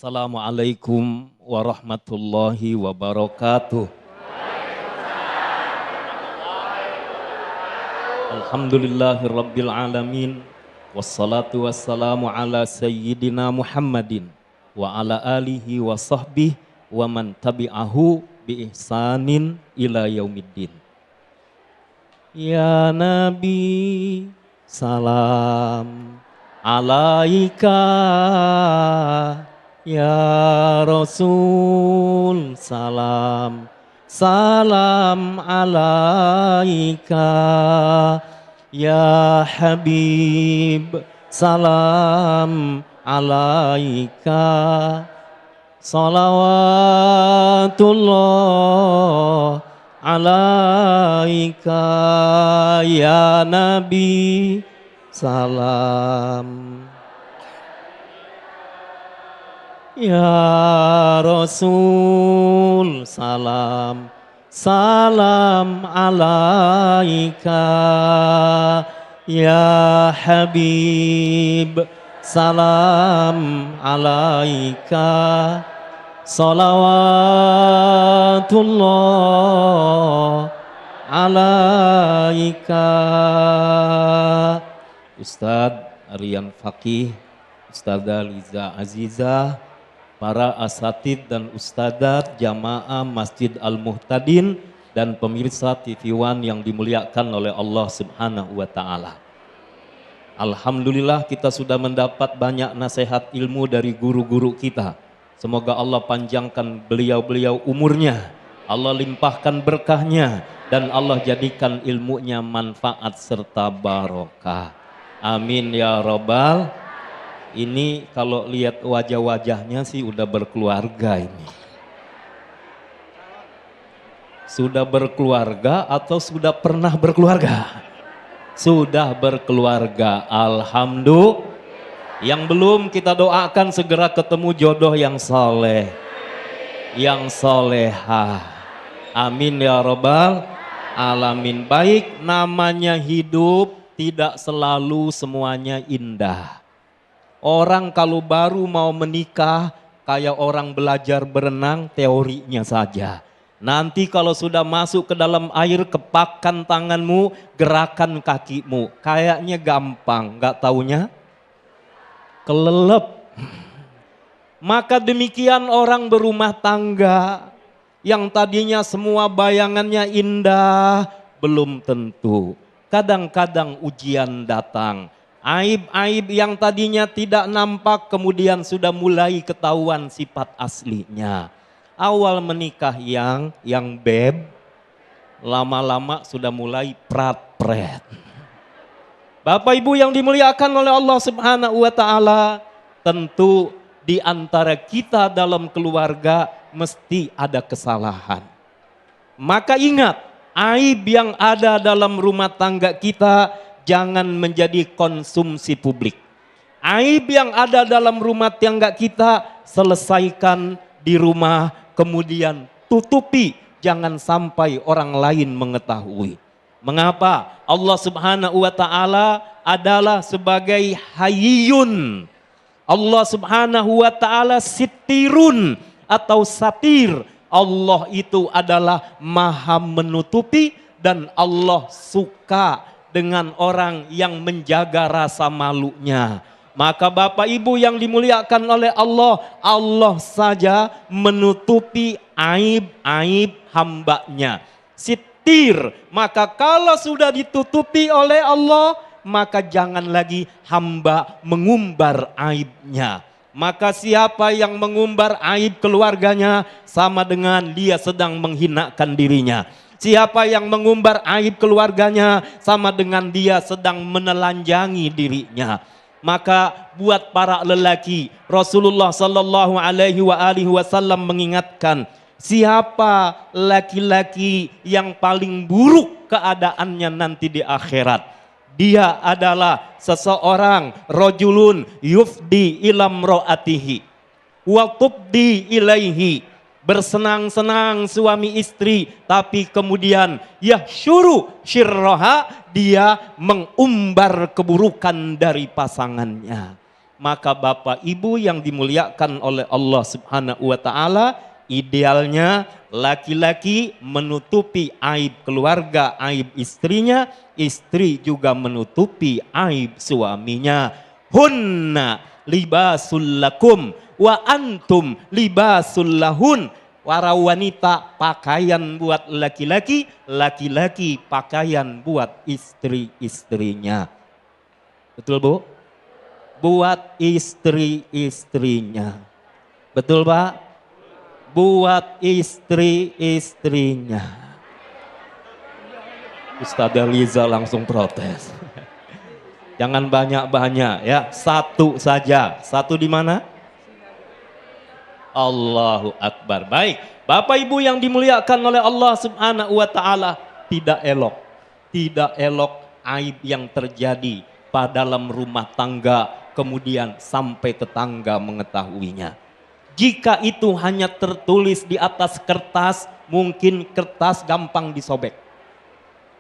Assalamualaikum warahmatullahi wabarakatuh. Alhamdulillahirabbil alamin. Wassalatu wassalamu ala sayyidina Muhammadin wa ala alihi wa sahbihi wa man tabi'ahu bi ihsanin ila yaumiddin. Ya Nabi, salam alaika. Ya Rasul, salam alaika. Ya Habib, salam alaika. Salawatullah alaika. Ya Nabi, salam. Ya Rasul, salam alaika. Ya Habib, salam alaika. Salawatullah alaika. Ustadz Aryan Fakih, Ustadzah Liza Azizah, para asatid dan ustadzat jamaah Masjid Al-Muhtadin dan pemirsa TV One yang dimuliakan oleh Allah Subhanahu wa Ta'ala. Alhamdulillah kita sudah mendapat banyak nasihat ilmu dari guru-guru kita. Semoga Allah panjangkan beliau-beliau umurnya, Allah limpahkan berkahnya, dan Allah jadikan ilmunya manfaat serta barokah. Amin ya Rabbal. Ini kalau lihat wajah-wajahnya sih udah berkeluarga ini. Sudah berkeluarga atau sudah pernah berkeluarga? Sudah berkeluarga, alhamdulillah. Yang belum kita doakan segera ketemu jodoh yang soleh, yang solehah. Amin ya Rabbal alamin. Baik, namanya hidup tidak selalu semuanya indah. Orang kalau baru mau menikah kayak orang belajar berenang teorinya saja. Nanti kalau sudah masuk ke dalam air, kepakan tanganmu, gerakan kakimu. Kayaknya gampang, gak taunya kelelep. Maka demikian orang berumah tangga yang tadinya semua bayangannya indah, belum tentu. Kadang-kadang ujian datang. Aib-aib yang tadinya tidak nampak kemudian sudah mulai ketahuan sifat aslinya. Awal menikah yang beb, lama-lama sudah mulai prat-pret. Bapak Ibu yang dimuliakan oleh Allah Subhanahu wa Ta'ala, tentu di antara kita dalam keluarga mesti ada kesalahan. Maka ingat, aib yang ada dalam rumah tangga kita jangan menjadi konsumsi publik. Aib yang ada dalam rumah tangga kita selesaikan di rumah, kemudian tutupi, jangan sampai orang lain mengetahui. Mengapa? Allah Subhanahu wa Ta'ala adalah sebagai hayyun. Allah Subhanahu wa Ta'ala sitirun atau satir. Allah itu adalah maha menutupi dan Allah suka dengan orang yang menjaga rasa malunya. Maka Bapak Ibu yang dimuliakan oleh Allah, Allah saja menutupi aib-aib hambanya. Sitir, maka kalau sudah ditutupi oleh Allah, maka jangan lagi hamba mengumbar aibnya. Maka siapa yang mengumbar aib keluarganya sama dengan dia sedang menghinakan dirinya. Siapa yang mengumbar aib keluarganya sama dengan dia sedang menelanjangi dirinya. Maka buat para lelaki, Rasulullah sallallahu alaihi wasallam mengingatkan, siapa laki-laki yang paling buruk keadaannya nanti di akhirat? Dia adalah seseorang rajulun yufdi ila imraatihi wa tubdi ilaihi. Bersenang-senang suami istri, tapi kemudian yahsyuru syirroha, dia mengumbar keburukan dari pasangannya. maka Bapak Ibu yang dimuliakan oleh Allah Subhanahu wa taala, idealnya laki-laki menutupi aib keluarga, aib istrinya, istri juga menutupi aib suaminya. Hunna libasul lakum wa antum libasul lahun. Para wanita pakaian buat laki-laki, laki-laki pakaian buat istri-istrinya. Betul Bu? Buat istri-istrinya. Betul Pak? Buat istri-istrinya. Ustazah Liza langsung protes. Jangan banyak-banyak ya, satu saja. Satu di mana? Allahu Akbar. Baik, Bapak Ibu yang dimuliakan oleh Allah Subhanahu wa taala, tidak elok aib yang terjadi pada dalam rumah tangga kemudian sampai tetangga mengetahuinya. Jika itu hanya tertulis di atas kertas, mungkin kertas gampang disobek.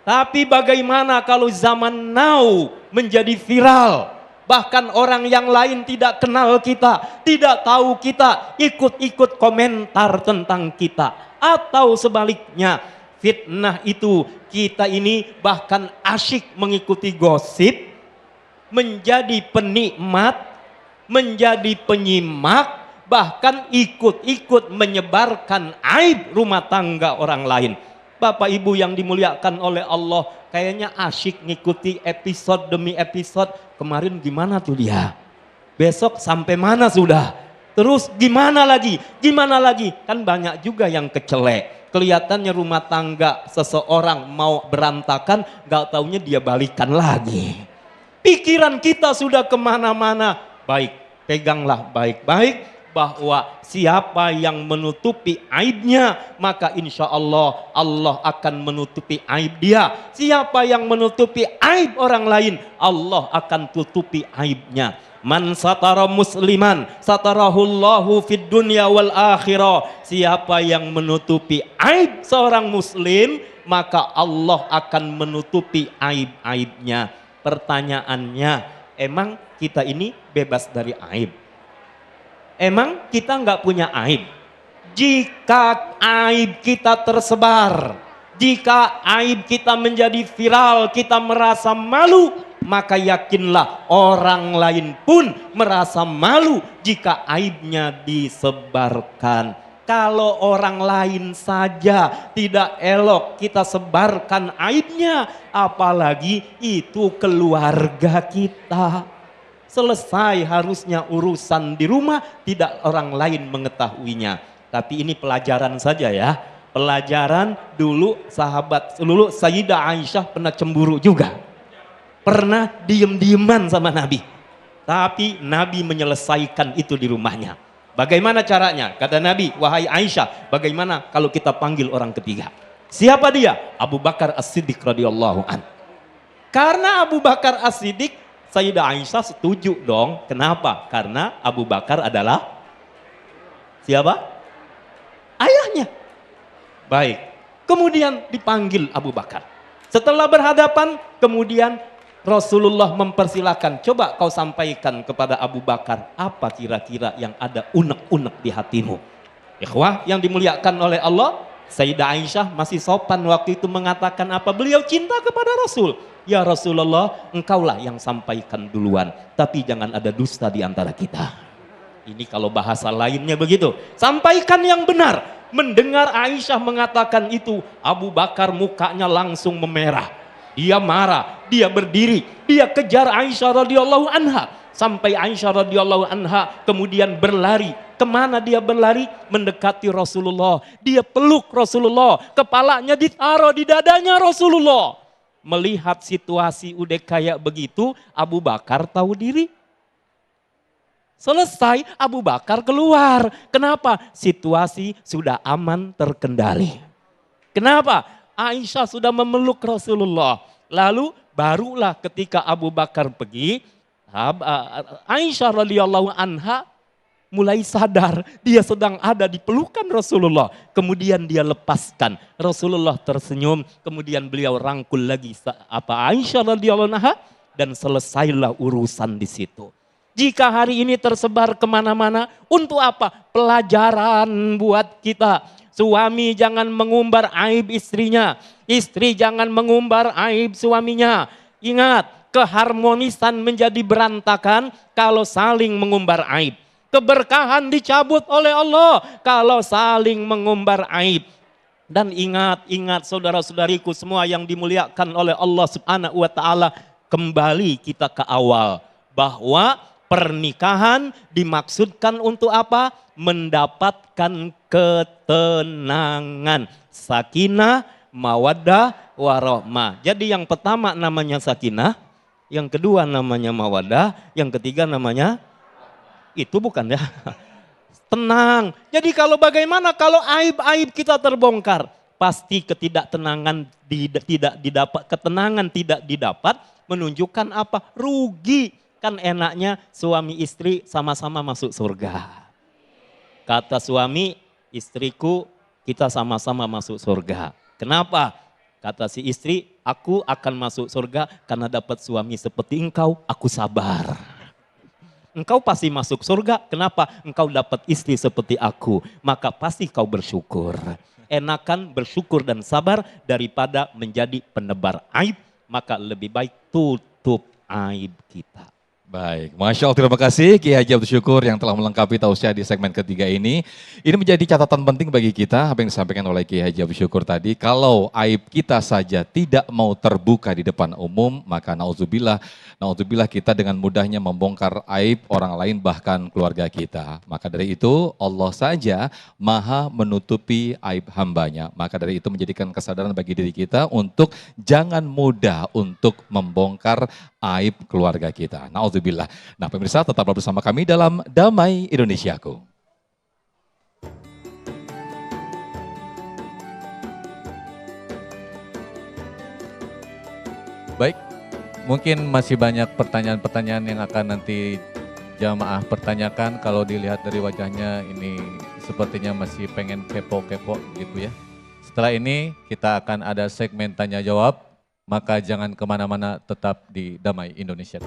Tapi bagaimana kalau zaman now menjadi viral? Bahkan orang yang lain tidak kenal kita, tidak tahu kita, ikut-ikut komentar tentang kita. Atau sebaliknya, fitnah itu kita ini bahkan asyik mengikuti gosip, menjadi penikmat, menjadi penyimak, bahkan ikut-ikut menyebarkan aib rumah tangga orang lain. Bapak Ibu yang dimuliakan oleh Allah, kayaknya asyik ngikuti episode demi episode. Kemarin gimana tuh dia? Besok sampai mana sudah? Terus gimana lagi? Gimana lagi? Kan banyak juga yang kecelek. Kelihatannya rumah tangga seseorang mau berantakan, gak taunya dia balikan lagi. Pikiran kita sudah kemana-mana. Baik, peganglah baik-baik bahwa siapa yang menutupi aibnya, maka insya Allah Allah akan menutupi aib dia. Siapa yang menutupi aib orang lain, Allah akan tutupi aibnya. Man satara musliman satarahullahu fid dunya wal akhirah. Siapa yang menutupi aib seorang muslim, maka Allah akan menutupi aib-aibnya. Pertanyaannya, emang kita ini bebas dari aib? Emang kita nggak punya aib? Jika aib kita tersebar, jika aib kita menjadi viral, kita merasa malu, maka yakinlah orang lain pun merasa malu jika aibnya disebarkan. Kalau orang lain saja tidak elok kita sebarkan aibnya, apalagi itu keluarga kita. Selesai harusnya urusan di rumah, tidak orang lain mengetahuinya. Tapi ini pelajaran saja ya. Pelajaran dulu Sayyidah Aisyah pernah cemburu juga. Pernah diem-dieman sama Nabi. Tapi Nabi menyelesaikan itu di rumahnya. Bagaimana caranya? Kata Nabi, wahai Aisyah, bagaimana kalau kita panggil orang ketiga? Siapa dia? Abu Bakar As-Siddiq radhiyallahu an. Karena Abu Bakar As-Siddiq, Sayyidah Aisyah setuju dong. Kenapa? Karena Abu Bakar adalah siapa? Ayahnya. Baik. Kemudian dipanggil Abu Bakar. Setelah berhadapan, kemudian Rasulullah mempersilahkan, coba kau sampaikan kepada Abu Bakar, apa kira-kira yang ada unek-unek di hatimu. Ikhwah yang dimuliakan oleh Allah, Sayyidah Aisyah masih sopan waktu itu mengatakan apa? Beliau cinta kepada Rasul. Ya Rasulullah, engkaulah yang sampaikan duluan. Tapi jangan ada dusta di antara kita. Ini kalau bahasa lainnya begitu. Sampaikan yang benar. Mendengar Aisyah mengatakan itu, Abu Bakar mukanya langsung memerah. Dia marah, dia berdiri, dia kejar Aisyah radhiyallahu anha. Sampai Aisyah radhiyallahu anha kemudian berlari. Kemana dia berlari? Mendekati Rasulullah. Dia peluk Rasulullah. Kepalanya ditaruh di dadanya Rasulullah. Melihat situasi udah kayak begitu, Abu Bakar tahu diri. Selesai, Abu Bakar keluar. Kenapa? Situasi sudah aman terkendali. Kenapa? Aisyah sudah memeluk Rasulullah. Lalu barulah ketika Abu Bakar pergi, Aisyah radhiyallahu anha mulai sadar dia sedang ada di pelukan Rasulullah. Kemudian dia lepaskan. Rasulullah tersenyum, kemudian beliau rangkul lagi Aisyah radhiyallahu anha dan selesailah urusan di situ. Jika hari ini tersebar kemana-mana, untuk apa? Pelajaran buat kita. Suami jangan mengumbar aib istrinya, istri jangan mengumbar aib suaminya. Ingat, keharmonisan menjadi berantakan kalau saling mengumbar aib. Keberkahan dicabut oleh Allah kalau saling mengumbar aib. Dan ingat saudara-saudariku semua yang dimuliakan oleh Allah Subhanahu wa taala, kembali kita ke awal bahwa pernikahan dimaksudkan untuk apa? Mendapatkan ketenangan, sakinah, mawaddah, warahmah. Jadi yang pertama namanya sakinah, yang kedua namanya mawaddah, yang ketiga namanya itu bukan ya. Tenang. Jadi kalau bagaimana kalau aib-aib kita terbongkar? Pasti ketidaktenangan tidak didapat, ketenangan tidak didapat, menunjukkan apa? Rugi. Kan enaknya suami istri sama-sama masuk surga. Kata suami, istriku kita sama-sama masuk surga. Kenapa? Kata si istri, aku akan masuk surga karena dapat suami seperti engkau, aku sabar. Engkau pasti masuk surga, kenapa? Engkau dapat istri seperti aku, maka pasti kau bersyukur. Enakan bersyukur dan sabar daripada menjadi penebar aib, maka lebih baik tutup aib kita. Baik, Masya Allah, terima kasih Kiai Haji Abdul Syukur yang telah melengkapi tausiah di segmen ketiga ini. Ini menjadi catatan penting bagi kita, apa yang disampaikan oleh Kiai Haji Abdul Syukur tadi. Kalau aib kita saja tidak mau terbuka di depan umum, maka na'udzubillah kita dengan mudahnya membongkar aib orang lain bahkan keluarga kita. Maka dari itu Allah saja maha menutupi aib hambanya. Maka dari itu menjadikan kesadaran bagi diri kita untuk jangan mudah untuk membongkar aib keluarga kita. Na'udzubillah. Nah pemirsa tetaplah bersama kami dalam Damai Indonesiaku. Baik, mungkin masih banyak pertanyaan-pertanyaan yang akan nanti jamaah pertanyakan. Kalau dilihat dari wajahnya ini sepertinya masih pengen kepo-kepo gitu ya. Setelah ini kita akan ada segmen tanya jawab. Maka jangan kemana-mana, tetap di Damai Indonesia.